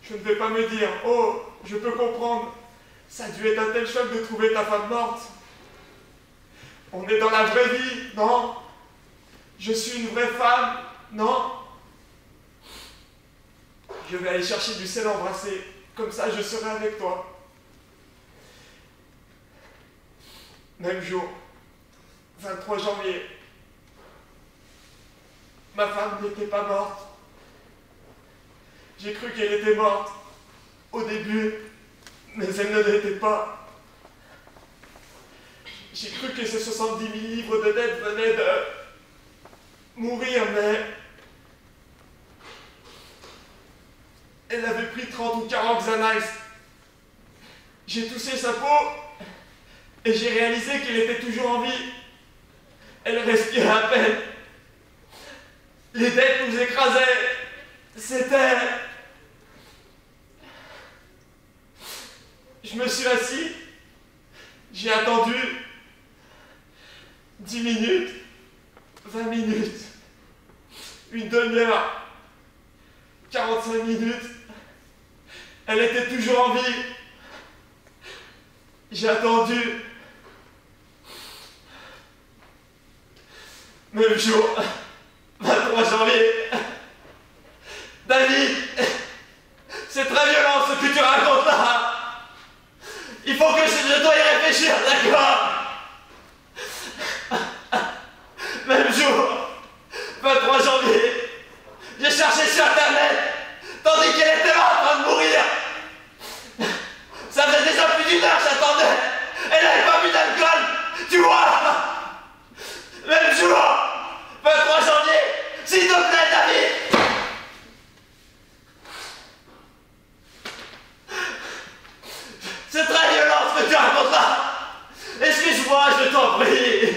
Je ne vais pas me dire, oh, je peux comprendre, ça a dû être un tel choc de trouver ta femme morte. On est dans la vraie vie, non? Je suis une vraie femme, non? Je vais aller chercher du sel embrassé, comme ça je serai avec toi. Même jour, 23 janvier, ma femme n'était pas morte. J'ai cru qu'elle était morte au début, mais elle ne l'était pas. J'ai cru que ces 70 000 livres de dette venaient de mourir, mais elle avait pris 30 ou 40 Xanax. J'ai touché sa peau et j'ai réalisé qu'elle était toujours en vie. Elle respirait à peine. Les dettes nous écrasaient. C'était... Je me suis assis. J'ai attendu 10 minutes, 20 minutes, une demi-heure, 45 minutes. Elle était toujours en vie. J'ai attendu. Même jour, 23 janvier. David, c'est très violent ce que tu racontes là. Il faut que je dois y réfléchir, d'accord? Même jour, 23 janvier, j'ai cherché sur internet, tandis qu'elle était là en train de mourir. Ça faisait déjà plus d'une heure, j'attendais. Elle n'avait pas bu d'alcool, tu vois? Même jour, 23 janvier, s'il te plaît, David. C'est très violent ce que tu racontes là. Excuse-moi, je t'en prie.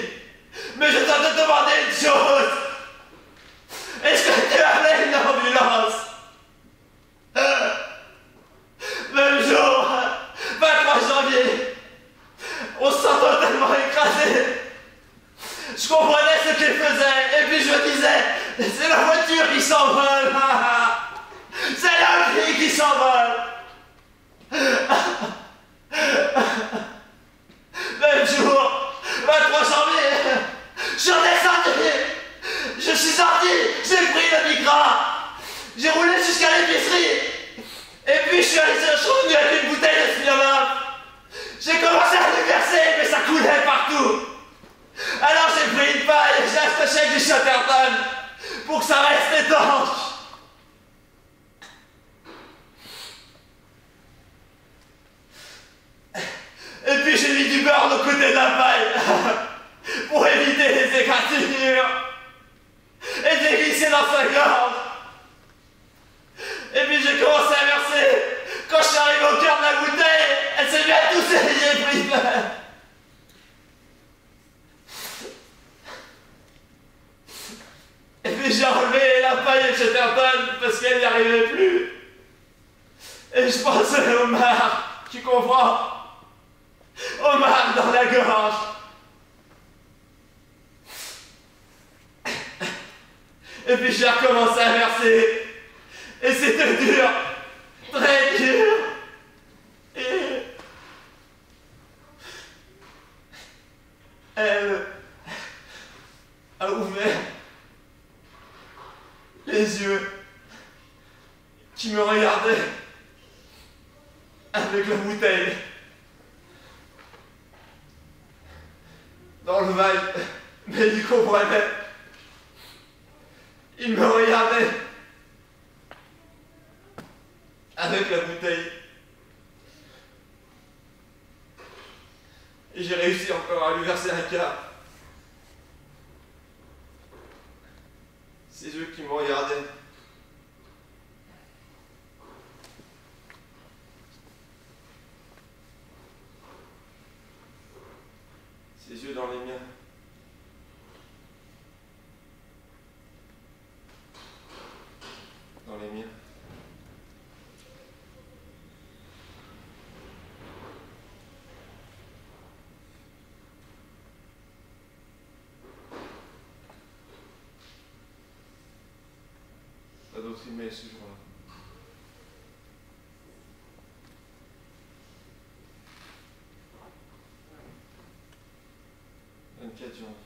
Mais je dois te demander une chose. Est-ce que tu appelé une ambulance? Même jour, 23 janvier, on se sent totalement écrasé. Je comprenais ce qu'il faisait, et puis je me disais, c'est la voiture qui s'envole. C'est la vie qui s'envole. Même jour, 23 janvier, je suis redescendu, je suis sorti, j'ai pris le micra, j'ai roulé jusqu'à l'épicerie, et puis je suis revenu avec une bouteille de Smirnoff. J'ai commencé à le verser, mais ça coulait partout. Alors j'ai pris une paille et j'ai attaché avec du Chatterton pour que ça reste étanche. Et puis j'ai mis du beurre de côté de la paille pour éviter les égratignures. Et j'ai glissé dans sa gorge. Et puis j'ai commencé à verser. Quand je suis arrivé au cœur de la bouteille, elle s'est mise à tousser et j'ai pris peur. Et puis j'ai enlevé la paille et le Chatterton parce qu'elle n'y arrivait plus. Et je pensais au Omar, tu comprends? Omar dans la gorge. Et puis j'ai recommencé à verser. Et c'était dur. Très dur. Et... elle a ouvert les yeux qui me regardaient avec la bouteille dans le vibe, mais il comprenait. Il me regardait avec la bouteille. Et j'ai réussi encore à lui verser un quart. Ses yeux qui me regardaient. Ses yeux dans les miens. Dans les miens. janvier.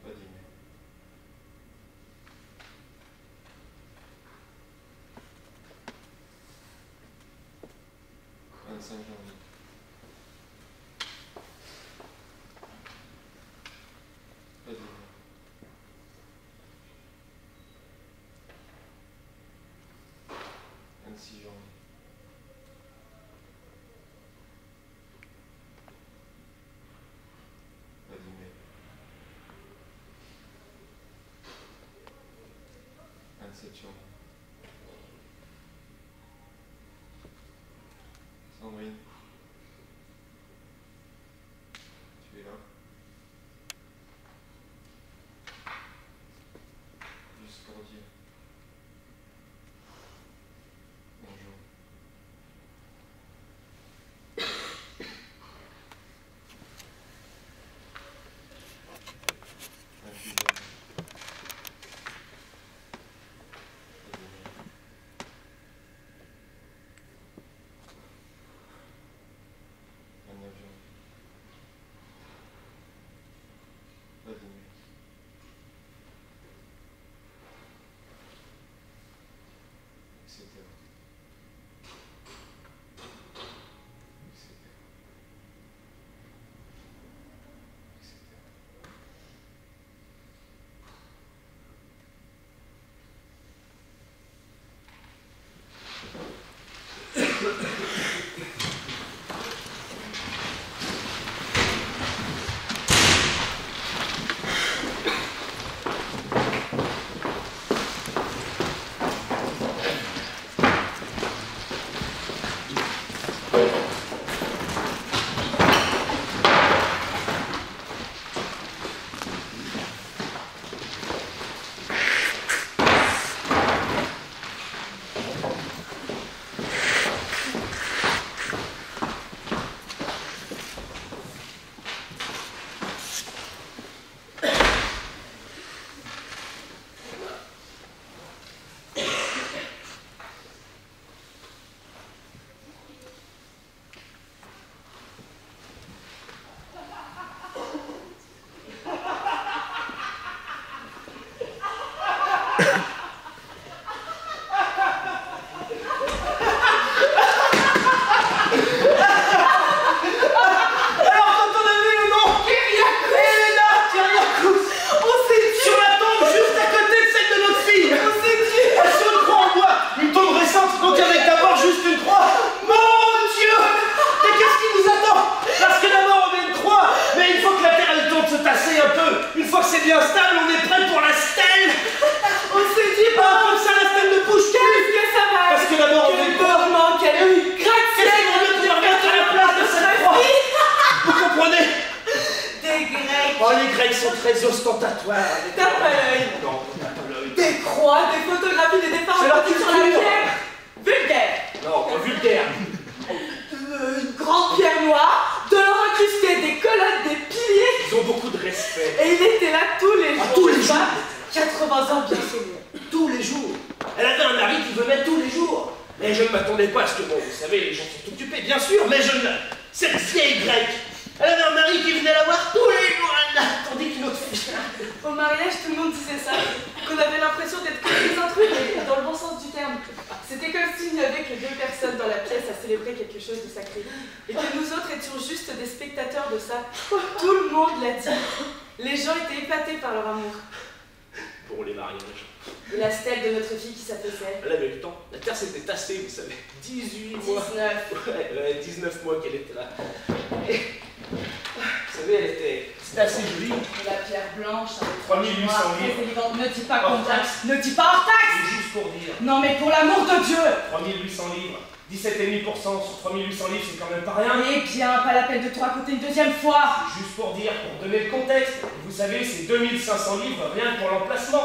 10 mai. 25 janvier. 10 mai. 26 janvier. 10 mai. 27 janvier. Sandrine, tu es là? Juste pour dire bonjour. 28 janvier. 29 janvier. 10 mai. Etc. Etc. très ostentatoire. T'as pas l'œil. Non, t'as pas l'œil. Des croix, des photographies, des dessins sur la pierre. Vulgaire. Non, pas vulgaire. Une grande pierre noire, de l'or incrusté, des colonnes, des piliers. Ils ont beaucoup de respect. Et il était là tous les jours. Tous les jours. 80 ans, bien seigneur. Tous les jours. Elle avait un mari qui venait tous les jours. Et je ne m'attendais pas à ce que, bon, vous savez, les gens sont occupés, bien sûr, mais je ne... Cette vieille grecque, elle avait un mari qui venait la voir tous les jours, tandis qu'une autre fille... Au mariage, tout le monde disait ça, qu'on avait l'impression d'être que des intrus, mais dans le bon sens du terme. C'était comme s'il n'y avait que deux personnes dans la pièce à célébrer quelque chose de sacré. Et que nous autres étions juste des spectateurs de ça. Tout le monde l'a dit. Les gens étaient épatés par leur amour. Pour les mariages. Et la stèle de notre fille qui s'affaissait. Elle avait le temps. La terre s'était tassée, vous savez. 18 mois. 19. Ouais, 19 mois qu'elle était là. Et, vous savez, elle était... C'était assez joli. Et la pierre blanche, avec 3800 livres. élégante. Ne dis pas Hors combien. taxe. Ne dis pas hors taxe. C'est juste pour dire. Non mais pour l'amour de Dieu. 3800 livres. 17,5% sur 3800 livres, c'est quand même pas rien. Eh bien, pas la peine de te raconter une deuxième fois. Juste pour dire, pour donner le contexte, vous savez, c'est 2500 livres rien que pour l'emplacement,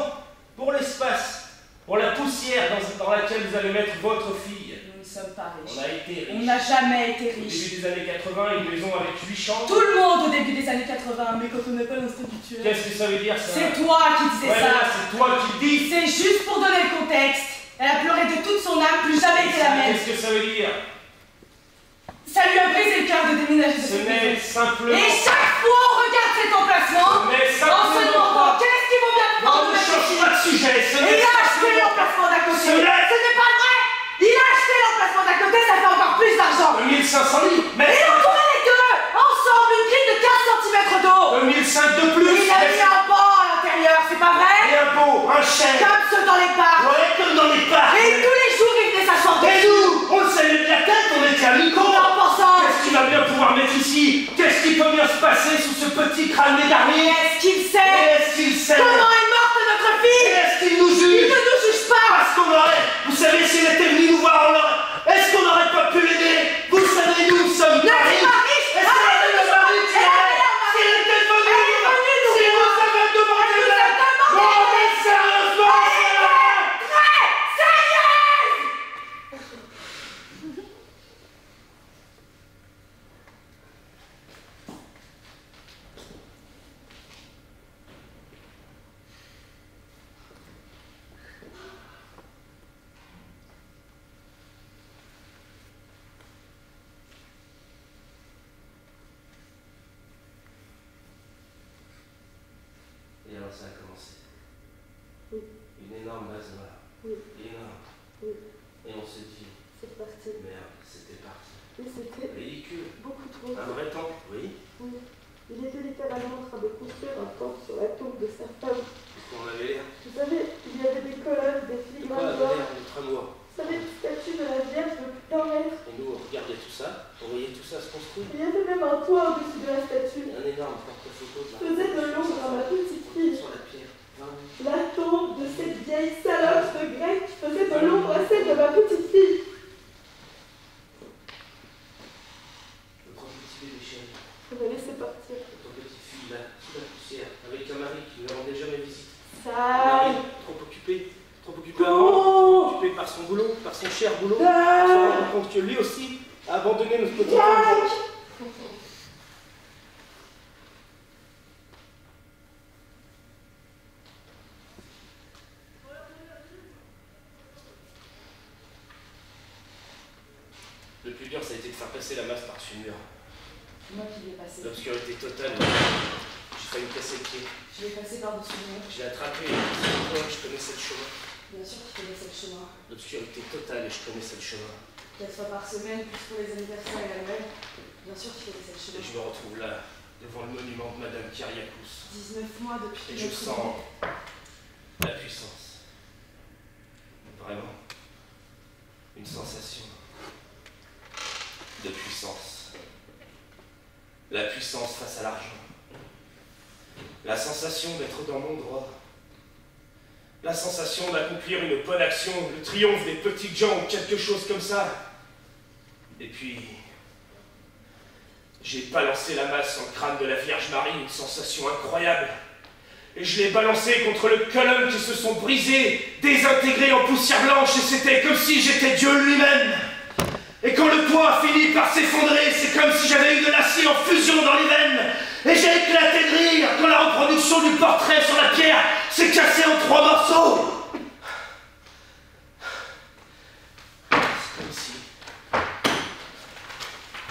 pour l'espace, pour la poussière dans laquelle vous allez mettre votre fille. Nous ne sommes pas On riches. a été riches. On n'a jamais été Au riches. début des années 80, une maison avec 8 chambres. Tout le monde au début des années 80, mais quand on n'a pas l'instinct du tueur. Qu'est-ce que ça veut dire, ça? C'est toi qui disais Voilà, ça. c'est toi qui le dis. C'est juste pour donner le contexte. Elle a pleuré de toute son âme, plus jamais été la même. Qu'est-ce que ça veut dire? Ça lui a brisé le cœur de déménager de Ce cette n'est maison. simplement... Et chaque fois on regarde cet emplacement, Mais en se simplement demandant pas. qu'est-ce qu'il vaut bien Non, prendre ne de change ici. pas de sujet. Ce Et n'est il a acheté simplement pas. l'emplacement d'à côté. Cela- Ce n'est pas vrai. Il a acheté l'emplacement d'à côté, ça fait encore plus d'argent. 2500 livres. Mais Et on tournait les deux, ensemble, une grille de 15 cm d'eau. 2005 de plus. Il a mis un banc à l'intérieur, c'est pas vrai? Et un pot, un chèque. Comme ceux dans les parcs. Ouais, comme dans les parcs. Et tous les jours, il venait s'asseoir Et dessus. nous, on le savait de la tête, on était amicaux. En pensant. Qu'est-ce qu'il va bien pouvoir mettre ici? Qu'est-ce qui peut bien se passer sous ce petit crâne d'égaré? Est-ce qu'il sait? Est-ce qu'il sait? Comment est morte notre fille? Est-ce qu'il nous Il juge? ne nous juge pas. Parce qu'on aurait, vous savez, s'il était venu nous voir, on aurait... Est-ce qu'on n'aurait pas pu l'aider? Vous savez, nous sommes Paris. Est-ce qu'on aurait le mari qui aurait... S'il était venu, s'il nous avait demandé de l'aide. Non, mais sérieusement, Très sérieuse. Et alors ça a commencé. Oui. Une énorme base noire. Oui. Énorme. Oui. Et on se dit, C'est parti. merde, c'était parti. Et c'était Ridicule. beaucoup trop. Un vrai temps, oui. Oui. Il était littéralement en train de construire un pont sur la tombe de sa femme. On avait l'air. Vous savez, il y avait des colonnes, des De filigranes quoi avait d'or. l'air de tramway? Vous savez, une statue de la Vierge de plus d'1 mètre. Et nous, on regardait tout ça, on voyait tout ça se construire. Il y avait même un toit au-dessus de la statue. Un énorme porte-photo de la... Faisait de l'ombre à ma petite fille. Sur la pierre. La tombe de cette vieille salope de grec faisait de l'ombre à celle de ma petite fille. Notre petit bébé chéri, On m'a laissé partir. notre petite fille là, sous la poussière, avec un mari qui ne lui rendait jamais visite. Un Ça. mari trop occupé avant, occupé par son boulot, par son cher boulot, on se rend compte que lui aussi a abandonné notre petite fille. Le plus dur, ça a été de faire passer la masse par-dessus le mur. Moi qui l'ai passé. L'obscurité totale. J'ai failli me casser le pied. Je l'ai passé par-dessus le mur. Je l'ai attrapé, je connaissais le chemin. Bien sûr qu'il connaissait le chemin. L'obscurité totale et je connaissais le chemin. 4 fois par semaine, plus pour les anniversaires et la Noël. Bien sûr qu'il connaissait le Et chemin. je me retrouve là, devant le monument de Madame Kyriakous. 19 mois depuis Et je notre sens la puissance. Vraiment. Une sensation de puissance. La puissance face à l'argent. La sensation d'être dans mon droit. La sensation d'accomplir une bonne action, le triomphe des petites gens ou quelque chose comme ça. Et puis, j'ai balancé la masse sur le crâne de la Vierge Marie, une sensation incroyable. Et je l'ai balancé contre le colonne qui se sont brisés, désintégrés en poussière blanche, et c'était comme si j'étais Dieu lui-même. Et quand le toit a fini par s'effondrer, c'est comme si j'avais eu de l'acide en fusion dans les veines. Et j'ai éclaté de rire quand la reproduction du portrait sur la pierre s'est cassée en 3 morceaux. C'est comme si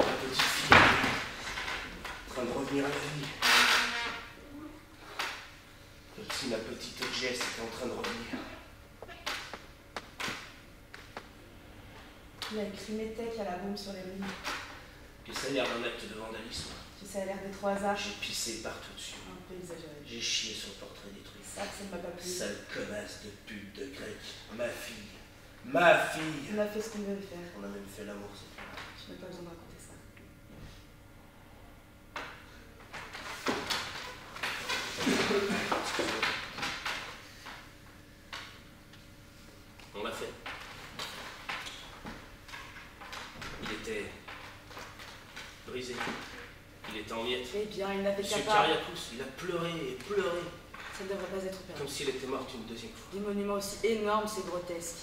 la petite fille en train de revenir à la vie. Comme si ma petite Jess était en train de revenir. Il a écrit Métèque à la bombe sur les ruines. Et ça a l'air d'un acte de vandalisme. Puis ça a l'air d'être au hasard. J'ai pissé partout dessus. Un peu exagéré. J'ai chié sur le portrait détruit. Ça ne m'a pas plu. Sale connasse de pute de grec. Ma fille. Ma fille. On a fait ce qu'on devait faire. On a même fait l'amour, c'est tout. Je n'ai pas besoin de raconter ça. On l'a fait. Il était brisé. Il était en miettes. Eh bien, il n'avait qu'à Monsieur pas. Kyriakous, il a pleuré et pleuré. Ça ne devrait pas être permis. Comme s'il était mort une deuxième fois. Des monuments aussi énormes, c'est grotesque.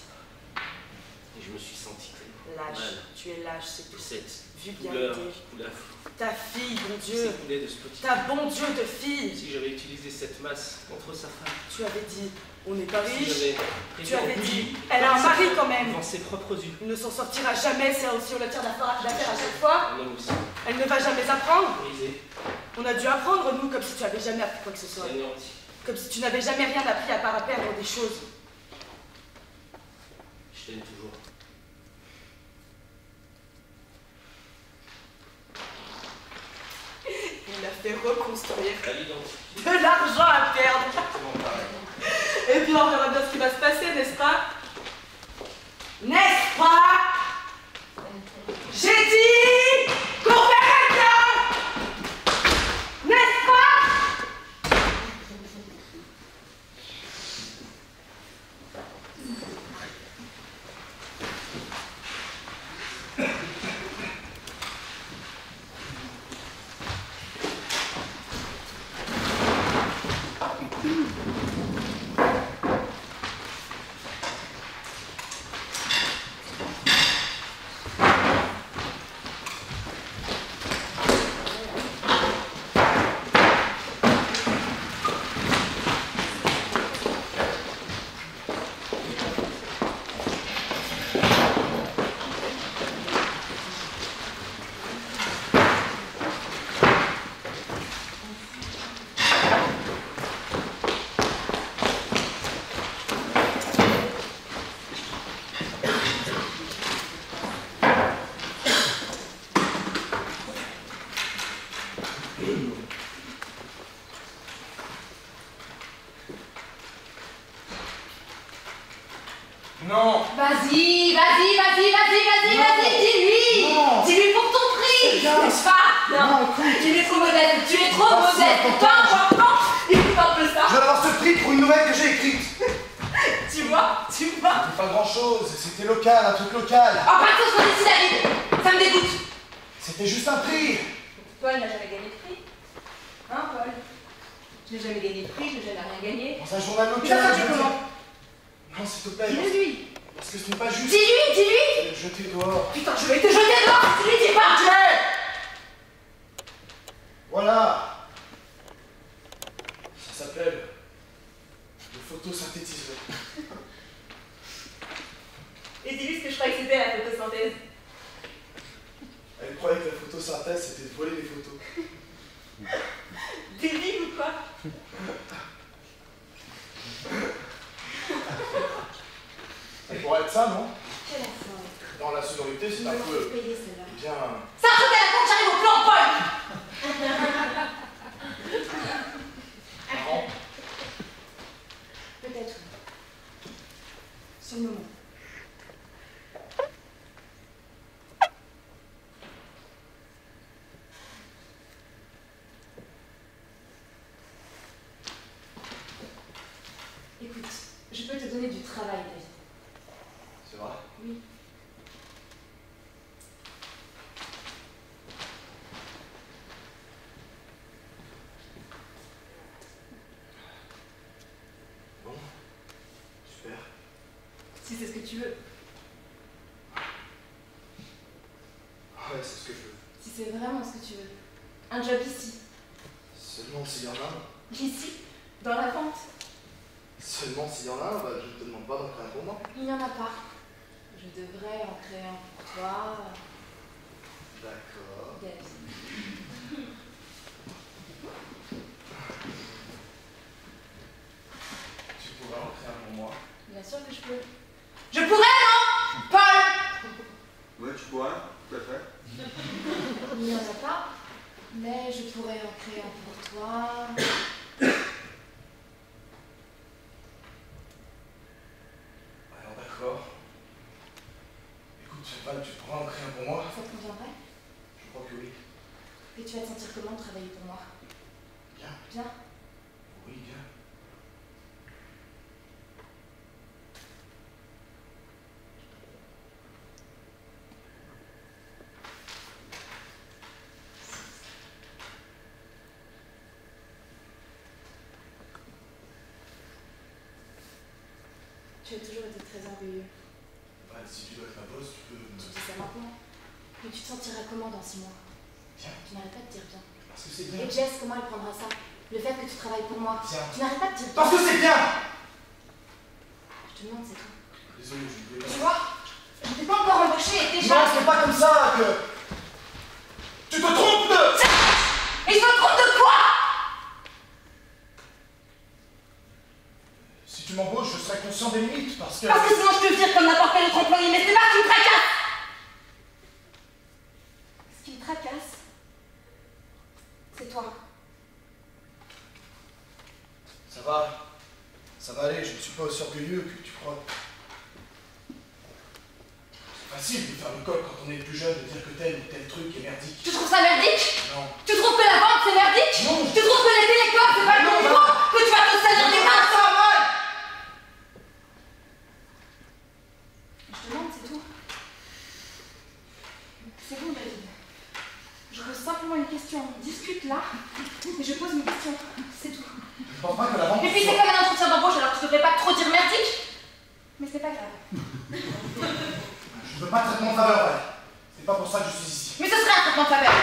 Et je me suis senti triste. Lâche. Mal. Tu es lâche, c'est tout. Cette Vulgarité. couleur, Ta fille, bon Dieu. ces coulées de Spotify. Ta bon Dieu de fille. Si j'avais utilisé cette masse contre sa femme, Tu avais dit, on n'est pas si riche. j'avais Tu avais dit, elle a un mari quand même. devant ses propres yeux, Il ne s'en sortira jamais si on le tire d'affaire à chaque fois. un homme aussi, Elle ne va jamais apprendre. brisé, On a dû apprendre, nous, comme si tu avais jamais appris quoi que ce soit. anéanti. Comme si tu n'avais jamais rien appris à part à perdre des choses. Je t'aime toujours. Il a fait reconstruire. À l'identique, De l'argent à perdre. exactement pareil. Et puis on verra bien ce qui va se passer, n'est-ce pas? N'est-ce pas? J'ai dit qu'on verrait bien. N'est-ce pas? Non. Vas-y, dis-lui. Non. Dis-lui pour ton prix. Non. N'est-ce pas? Non, tu es trop modeste, Pas important. Il faut un peu Je ça. vais avoir ce prix pour une nouvelle que j'ai écrite. Tu vois? C'était pas grand chose, c'était local, un truc local. En partant sur ici, David. Ça me dégoûte. C'était juste un prix. Paul n'a jamais gagné de prix. Hein, Paul? Je n'ai jamais gagné de prix, je n'ai jamais rien gagné. Dans un journal Mais ça local, fait je veux dire. comment? Non, s'il te plaît. Dis-le-lui. Parce que ce n'est pas juste. Dis-lui. Je vais le jeter dehors. Putain, je vais te jeter dehors si tu lui dis pas. Voilà. Ça s'appelle le photosynthétiseur. Et dis-lui ce que je croyais que c'était la photosynthèse. Elle croyait que la photosynthèse c'était de voler des photos. Débile ou quoi? Ça pourrait être ça, non? Quelle affaire. Dans la sonorité, c'est un peu. Payer celle-là. Bien. Ça un truc à la con, j'arrive au plan, Paul. Marrant. Peut-être. Sur le moment. Écoute, je peux te donner du travail, David. C'est vrai? Oui. Bon. Super. Si c'est ce que tu veux. Ouais, c'est ce que je veux. Si c'est vraiment ce que tu veux. Un job ici. Seulement s'il y en a un. Ici. Dans la vente. Seulement s'il y en a un, bah, je ne te demande pas d'en créer un pour moi. Il n'y en a pas. Je devrais en créer un pour toi. D'accord. David. Tu pourrais en créer un pour moi. Bien sûr que je peux. Je pourrais, non, Paul? Ouais, tu pourrais, tout à fait. Il n'y en a pas. Mais je pourrais en créer un pour toi. Alors d'accord. Écoute, Val, tu pourras en créer un pour moi? Ça te conviendrait? Je crois que oui. Et tu vas te sentir comment de travailler pour moi? Bien. Bien? Oui, bien. Tu as toujours été très orgueilleux. Bah, si tu dois être ma boss, tu peux... Tu dis ça maintenant. Mais tu te sentiras comment dans 6 mois? Tiens. Tu n'arrêtes pas de dire bien. Parce que c'est bien. Et Jess, comment elle prendra ça? Le fait que tu travailles pour moi. Tiens. Tu n'arrêtes pas de dire bien. Parce que c'est bien. Je te demande, c'est tout. Désolé, je ne voulais Tu pas... vois? Je t'ai pas encore embauché et déjà... Non, c'est pas comme ça que... Tu te trompes de... Et je me trompe de quoi? Si tu m'embauches, je serai conscient des limites, parce que... Parce que sinon je peux vivre comme n'importe quel autre employé, mais c'est pas qui me tracasse. Ce qui me tracasse, c'est toi. Ça va aller, je ne suis pas aussi orgueilleux que tu crois. C'est facile de faire le coq quand on est plus jeune, de dire que tel ou tel truc est merdique. Tu trouves ça merdique? Non. Tu trouves que la vente c'est merdique? Non. Tu trouves que les télécoms c'est pas le bon niveau? Que tu vas te salir des mains? Ça va mal. Je te demande, c'est tout. C'est bon, David. Je pose simplement une question. On discute là, et je pose une question. C'est tout. Je pense pas que la vente... Et puis c'est comme un entretien d'embauche, alors tu devrais pas trop dire merdique. Mais c'est pas grave. Je veux pas de traitement de faveur, ouais. C'est pas pour ça que je suis ici. Mais ce serait un traitement de faveur.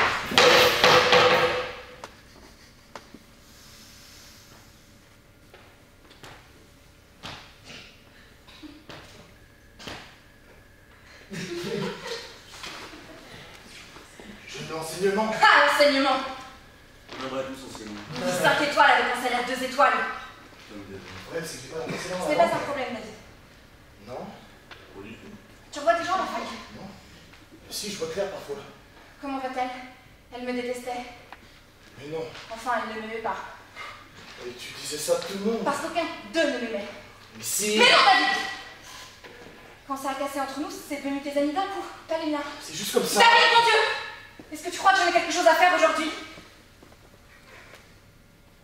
Je veux l'enseignement. Ah, l'enseignement. On aimerait tous enseigner. On dit 5 étoiles avec un salaire 2 étoiles. Le problème, c'est que j'ai pas d'enseignement. Ce n'est pas un problème, David. Non. Pas du tout. Tu revois des gens à la fac? Non. Si, je vois clair parfois. Comment va-t-elle? Elle me détestait. Mais non. Enfin, elle ne m'aimait pas. Et tu disais ça à tout le monde. Parce qu'aucun d'eux ne m'aimait. Mais si. Mais non, David! Quand ça a cassé entre nous, c'est devenu tes amis d'un coup, pas les miens. C'est juste comme ça. David, mon Dieu! Est-ce que tu crois que j'en ai quelque chose à faire aujourd'hui?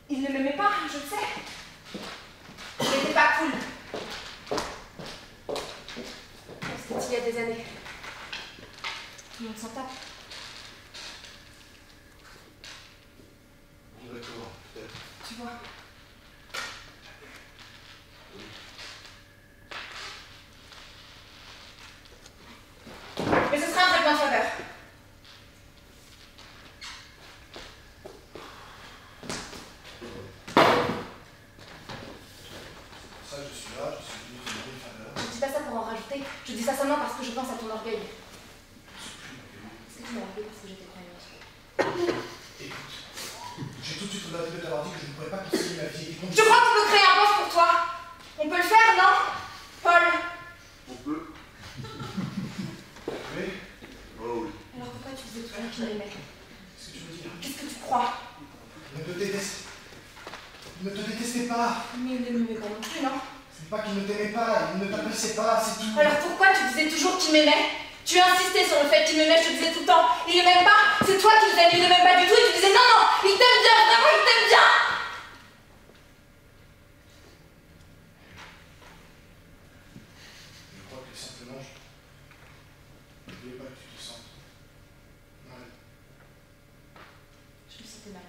Il ne m'aimait pas, je le sais. Il n'était pas cool. C'était il y a des années. Tout le monde s'en tape. D'accord, peut-être. Tu vois. Mais ce serait un traitement de faveur. C'est pour ça que je suis là, je suis venu te demander une faveur. Je dis pas ça pour en rajouter. Je dis ça seulement parce que je pense à ton orgueil. Est-ce que tu m'as largué parce que j'étais prévenue? Écoute, j'ai tout de suite regretté de t'avoir dit que je ne pourrais pas conseiller ma vie et des Je crois qu'on peut créer un poste pour toi. On peut le faire, non? Paul? On peut. Oui. Oh oui. Alors pourquoi tu disais toujours qu'il m'aimait? Qu'est-ce que tu veux dire? Qu'est-ce que tu crois? Il ne te déteste. Il ne te détestait pas. Mais il ne m'aimait pas non plus, non? C'est pas qu'il ne t'aimait pas, il ne t'appréciait pas, c'est tout. Alors pourquoi tu disais toujours qu'il m'aimait? Tu insistais sur le fait qu'il m'aimait, je te disais tout le temps. Il ne m'aime pas, c'est toi qui le t'aimes, il ne m'aime pas du tout. Et tu disais non, non, il t'aime bien, vraiment, il t'aime bien. Je crois que simplement, je ne voulais pas que tu te sentes mal. Je me sentais mal.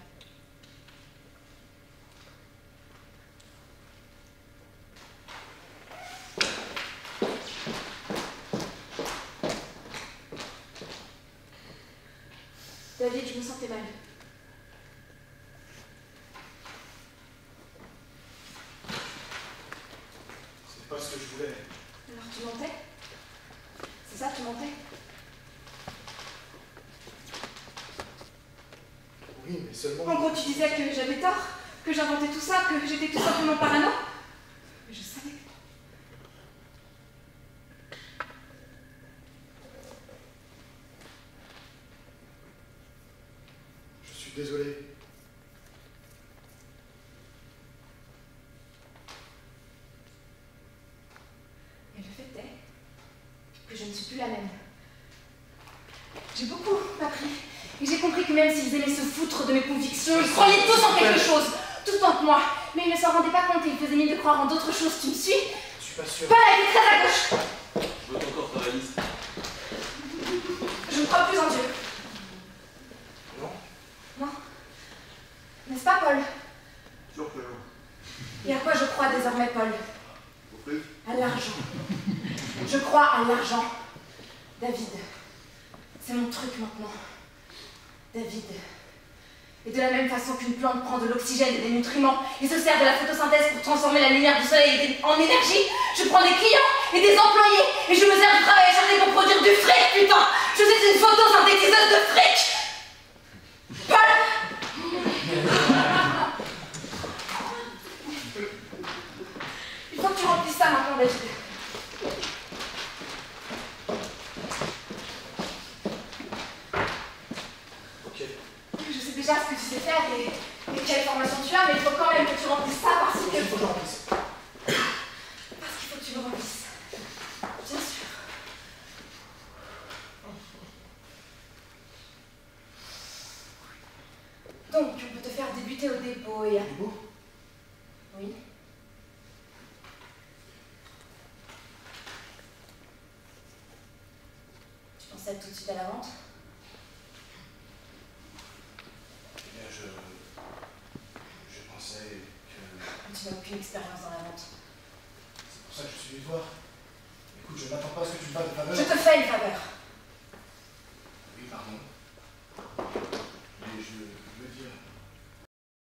David, je me sentais mal. C'est pas ce que je voulais. Alors tu mentais? C'est ça, tu mentais? Oui, mais seulement... En gros, tu disais que j'avais tort, que j'inventais tout ça, que j'étais tout simplement parano. Mais je savais que... Je suis désolé. Et le fait est que je ne suis plus la même. J'ai beaucoup appris. Et j'ai compris que même s'ils aimaient se foutre de mes convictions, ils croyaient tous en quelque chose, tout autant que moi. Mais ils ne s'en rendaient pas compte et ils faisaient mine de croire en d'autres choses. Tu me suis? Je suis pas sûr. Paul a été très à gauche. Je vote encore ta liste. Je ne crois plus en Dieu. Non? Non. N'est-ce pas, Paul? Sûr que non. Et à quoi je crois désormais, Paul? Au fric. À l'argent. Je crois à l'argent. David, c'est mon truc maintenant. David. Et de la même façon qu'une plante prend de l'oxygène et des nutriments et se sert de la photosynthèse pour transformer la lumière du soleil en énergie, je prends des clients et des employés et je me sers du travail acharné pour produire du fric, putain! Je suis une photosynthétiseuse de fric! Paul! Il faut que tu remplisses ça maintenant, David. Je sais déjà ce que tu sais faire et quelle formation tu as, mais il faut quand même que tu remplisses ça parce que... Il faut que je remplisse. Parce qu'il faut que tu le remplisses. Bien sûr. Donc, on peut te faire débuter au dépôt et... Dépôt? Oui. Tu pensais tout de suite à la vente? Je pensais que... Tu n'as aucune expérience dans la vente. C'est pour ça que je suis venu te voir. Écoute, je m'attends pas à ce que tu me fasses de faveur. Je te fais une faveur.